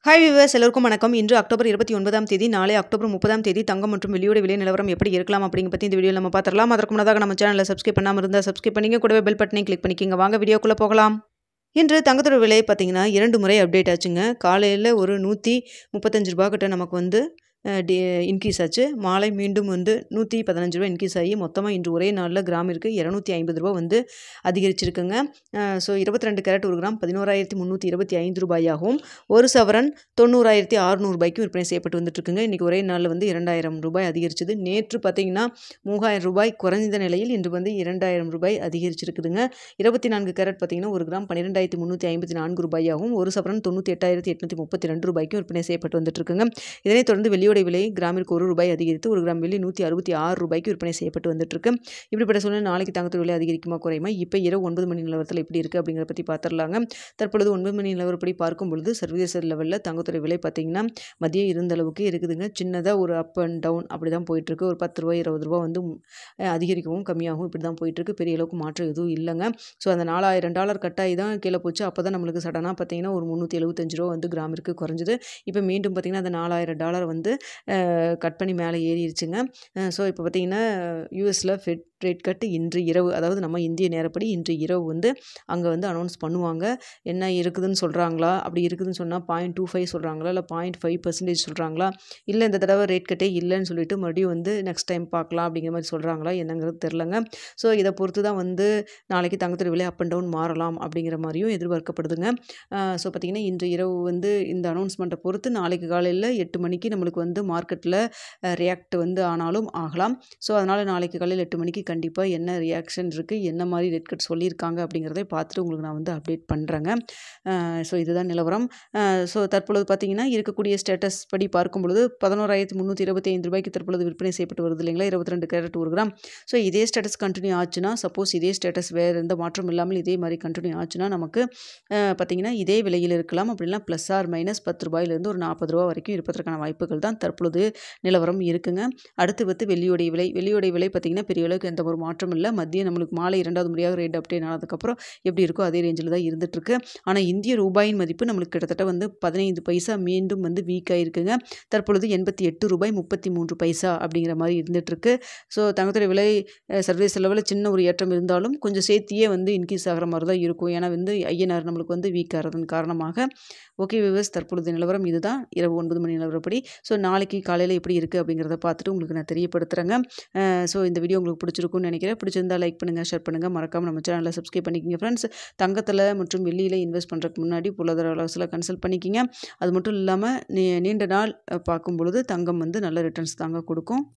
Hi viewers எல்லோருக்கும் வணக்கம். இன்று அக்டோபர் 29ஆம் தேதி, நாளை அக்டோபர் 30ஆம் தேதி தங்கம் மற்றும் வெள்ளியோட விலை நிலவரம் எப்படி இருக்கலாம் அப்படிங்க பற்றி இந்த வீடியோவில் நம்ம பார்த்துடலாம். அதற்கு முன்னதாக நம்ம சேனலில் சப்ஸ்கிரைப் பண்ணாமல் இருந்தால் சப்ஸ்கிரைப் பண்ணிங்க, கூடவே பெல் பட்டனையும் கிளிக் பண்ணிக்கிங்க. வாங்க வீடியோக்குள்ளே போகலாம். இன்று தங்கத்தோட விலை பார்த்தீங்கன்னா 2 முறை அப்டேட் ஆச்சுங்க. காலையில் ஒரு ₹135 கிட்ட நமக்கு வந்து இன்க்ரீஸ் ஆச்சு. மாலை மீண்டும் வந்து ₹115 இன்க்ரீஸ் ஆகி மொத்தமாக இன்று ஒரே நாளில் கிராமிற்கு ₹250 வந்து அதிகரிச்சிருக்குங்க. ஸோ 22 கேரட் ஒரு கிராம் ₹16,325 ஒரு சவரன் ₹90,600 விற்பனை செய்யப்பட்டு வந்துட்டுருக்குங்க. இன்றைக்கி ஒரே நாளில் வந்து ₹2,000 அதிகரிச்சது. நேற்று பார்த்தீங்கன்னா ₹3,000 குறைந்த நிலையில் இன்று வந்து ₹2,000 அதிகரிச்சிருக்குதுங்க. 24 கேரட் பார்த்தீங்கன்னா ஒரு கிராம் ₹12,354 ஒரு சவரன் ₹98,832 விற்பனை செய்யப்பட்டு வந்துட்டுருக்குங்க. இதனைத் தொடர்ந்து வெள்ளியோட விலை கிராமிற்கு ₹1 அதிகரித்து ஒரு கிராம் வெள்ளி ₹166 விற்பனை செய்யப்பட்டு வந்துட்டுருக்கு. இப்படிப்பட்ட சூழ்நிலை நாளைக்கு தங்கத்தோட விலை அதிகரிக்குமா குறையுமா? இப்போ இரவு 9 மணி நிலவரத்தில் எப்படி இருக்குது அப்படிங்கிறத பற்றி பார்த்துடலாங்க. தற்பொழுது 9 மணி நிலவரப்படி பார்க்கும் பொழுது சர்வதேச லெவலில் தங்கத்தோட விலை பார்த்தீங்கன்னா மதியம் இருந்த அளவுக்கு இருக்குதுங்க. சின்னதாக ஒரு அப் அண்ட் டவுன் அப்படி தான் போயிட்டுருக்கு. ஒரு ₹10 ₹20 வந்து அதிகரிக்கவும் கம்மியாகவும் இப்படி தான் போயிட்டுருக்கு. பெரிய அளவுக்கு மாற்றம் எதுவும் இல்லைங்க. ஸோ அந்த $4,000 கட்டாயி தான் கீழே போச்சு. அப்போ தான் நம்மளுக்கு சடனாக பார்த்தீங்கன்னா ஒரு ₹375 வந்து கிராமிற்கு குறைஞ்சிது. இப்போ மீண்டும் பார்த்தீங்கன்னா அந்த $4,000 வந்து கட் பண்ணி மேலே ஏறிடுச்சுங்க. ஸோ இப்போ பார்த்தீங்கன்னா யூஎஸில் ஃபெட் ரேட் கட் இன்று இரவு, அதாவது நம்ம இந்திய நேரப்படி இன்று இரவு வந்து அங்கே வந்து அனௌன்ஸ் பண்ணுவாங்க. என்ன இருக்குதுன்னு சொல்கிறாங்களா, அப்படி இருக்குதுன்னு சொன்னால் 0.25 சொல்கிறாங்களா, இல்லை 0.5% சொல்கிறாங்களா, இல்லை இந்த தடவை ரேட் கட்டே இல்லைன்னு சொல்லிட்டு மறுபடியும் வந்து நெக்ஸ்ட் டைம் பார்க்கலாம் அப்படிங்கிற மாதிரி சொல்கிறாங்களா என்னங்கிறது தெரிலங்க. ஸோ இதை பொறுத்து தான் வந்து நாளைக்கு தங்கத்தோட விலை அப் அண்ட் டவுன் மாறலாம் அப்படிங்கிற மாதிரியும் எதிர்பார்க்கப்படுதுங்க. ஸோ பார்த்திங்கன்னா இன்று இரவு வந்து இந்த அனௌன்ஸ்மெண்ட்டை பொறுத்து நாளைக்கு காலையில் 8 மணிக்கு நம்மளுக்கு வந்து மார்க்கெட்டில் ரியாக்ட் வந்து ஆனாலும் ஆகலாம். ஸோ அதனால் நாளைக்கு காலையில் 8 மணிக்கு கண்டிப்பாக என்ன ரியாக்ஷன் இருக்குது, என்ன மாதிரி ரேட் கட் சொல்லியிருக்காங்க அப்படிங்கிறத பார்த்துட்டு உங்களுக்கு நான் வந்து அப்டேட் பண்ணுறேங்க. ஸோ இதுதான் நிலவரம். ஸோ தற்பொழுது பார்த்திங்கன்னா இருக்கக்கூடிய ஸ்டேட்டஸ் படி பார்க்கும் பொழுது ₹11,325 தற்பொழுது விற்பனை செய்யப்பட்டு வருது இல்லைங்களா, 22 கேரட் ஒரு கிராம். ஸோ இதே ஸ்டேட்டஸ் கண்டினியூ ஆச்சுன்னா, சப்போஸ் இதே ஸ்டேட்டஸ் வேறு எந்த மாற்றம் இல்லாமல் இதே மாதிரி கண்டினியூ ஆச்சுன்னா நமக்கு பார்த்திங்கன்னா இதே விலையில் இருக்கலாம். அப்படின்னா ப்ளஸ் ஆர் மைனஸ் ₹10 ஒரு ₹40 வரைக்கும் இருப்பதற்கான வாய்ப்புகள் தான் தற்பொழுது நிலவரம் இருக்குங்க. அடுத்து வந்து வெள்ளியோடைய விலை பார்த்திங்கன்னா பெரிய அளவுக்கு எந்த ஒரு மாற்றம் இல்லை. மதியம் நம்மளுக்கு மாலை 2வது முறையாக ரேட் அப்டேட் ஆனதுக்கப்புறம் எப்படி இருக்கோ அதே ரேஞ்சில் தான் இருந்துகிட்ருக்கு. ஆனால் இந்திய ரூபாயின் மதிப்பு நம்மளுக்கு கிட்டத்தட்ட வந்து 15 பைசா மீண்டும் வந்து வீக் ஆகிருக்குங்க. தற்பொழுது ₹88.33 அப்படிங்கிற மாதிரி இருந்துகிட்ருக்கு. ஸோ தங்கத்தோட விலை சர்வதேச லெவலில் சின்ன ஒரு ஏற்றம் இருந்தாலும் கொஞ்சம் சேர்த்தியே வந்து இன்க்ரீஸ் ஆகிற மாதிரி தான் இருக்கும். ஏன்னா வந்து ஐஎன்ஆர் நம்மளுக்கு வந்து வீக் ஆகிறதன் காரணமாக. ஓகே வியூவர்ஸ், தற்பொழுது நிலவரம் இதுதான் இரவு 9 மணி நிலவரப்படி. ஸோ நாளைக்கு காலையில் எப்படி இருக்குது அப்படிங்கிறத பார்த்துட்டு உங்களுக்கு நான் தெரியப்படுத்துகிறேங்க. ஸோ இந்த வீடியோ உங்களுக்கு பிடிச்சிருக்குன்னு நினைக்கிறேன். பிடிச்சிருந்தால் லைக் பண்ணுங்கள், ஷேர் பண்ணுங்கள், மறக்காமல் நம்ம சேனலை சப்ஸ்கிரைப் பண்ணிக்கிங்க ஃப்ரெண்ட்ஸ். தங்கத்தில் மற்றும் வெள்ளியில் இன்வெஸ்ட் பண்ணுறதுக்கு முன்னாடி பொருளாதார ஆலோசனை கன்சல்ட் பண்ணிக்கிங்க. அது மட்டும் இல்லாமல் நீண்ட நாள் பார்க்கும் பொழுது தங்கம் வந்து நல்ல ரிட்டர்ன்ஸ் தாங்க கொடுக்கும்.